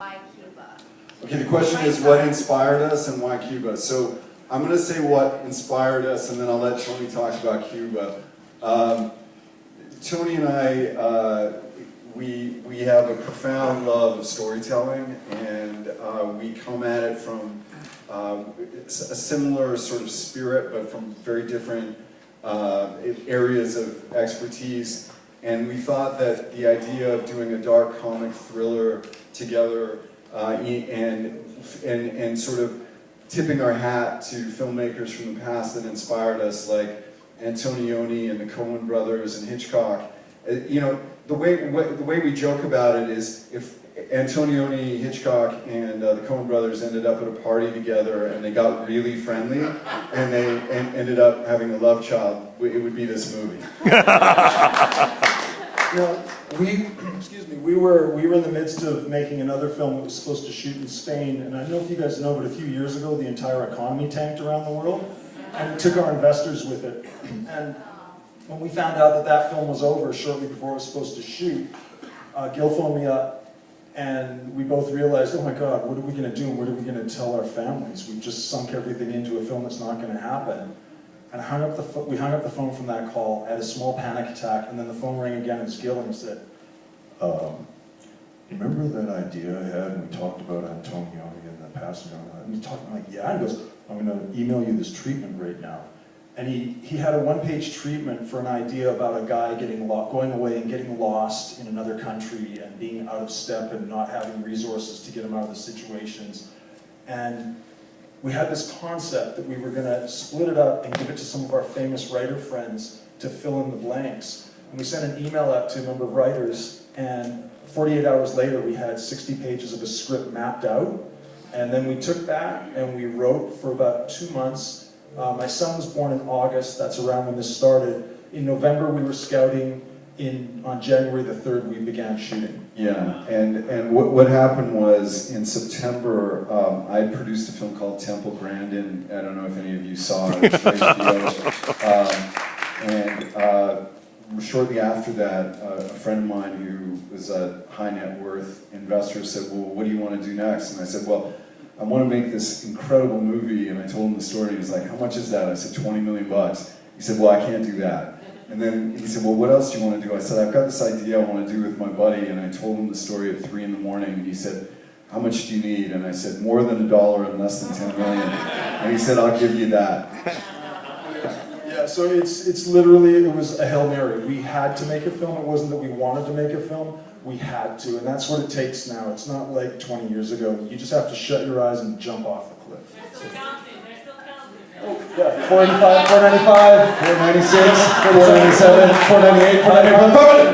Why Cuba? Okay, the question is what inspired us and why Cuba? So I'm going to say what inspired us, and then I'll let Tony talk about Cuba. Tony and I, we have a profound love of storytelling, and we come at it from a similar sort of spirit, but from very different areas of expertise. And we thought that the idea of doing a dark comic thriller together and sort of tipping our hat to filmmakers from the past that inspired us, like Antonioni and the Coen brothers and Hitchcock. You know, the way we joke about it is if Antonioni, Hitchcock, and the Coen brothers ended up at a party together and they got really friendly and they ended up having a love child, it would be this movie. You know, we were in the midst of making another film that was supposed to shoot in Spain, and I don't know if you guys know, but a few years ago the entire economy tanked around the world, and it took our investors with it. And when we found out that that film was over shortly before it was supposed to shoot, Gil phoned me up, and we both realized, oh my God, what are we going to do, and what are we going to tell our families? We've just sunk everything into a film that's not going to happen. And we hung up the phone from that call, had a small panic attack, and then the phone rang again, and it's Gil, and he said, remember that idea I had when we talked about Antonioni and the past? And he talked, I'm like, yeah. And he goes, I'm going to email you this treatment right now. And he had a one-page treatment for an idea about a guy going away and getting lost in another country and being out of step and not having resources to get him out of the situations. And we had this concept that we were going to split it up and give it to some of our famous writer friends to fill in the blanks. And we sent an email out to a number of writers, and 48 hours later we had 60 pages of a script mapped out. And then we took that and we wrote for about 2 months. My son was born in August, that's around when this started. In November we were scouting, on January the 3rd we began shooting. Yeah, and what happened was in September I produced a film called Temple Grandin. I don't know if any of you saw it. And shortly after that, a friend of mine who was a high net worth investor said, well, what do you want to do next? And I said, well, I want to make this incredible movie. And I told him the story. And he's like, how much is that? I said, $20 million. He said, well, I can't do that. And then he said, well, what else do you want to do? I said, I've got this idea I want to do with my buddy. And I told him the story at 3 in the morning. And he said, how much do you need? And I said, more than $1 and less than 10 million. And he said, I'll give you that. Yeah, so it's literally, it was a Hail Mary. We had to make a film. It wasn't that we wanted to make a film. We had to. And that's what it takes now. It's not like 20 years ago. You just have to shut your eyes and jump off the cliff. They're still counting. They're still counting. Oh, yeah, 485, 495, 496, 497, 498, 495.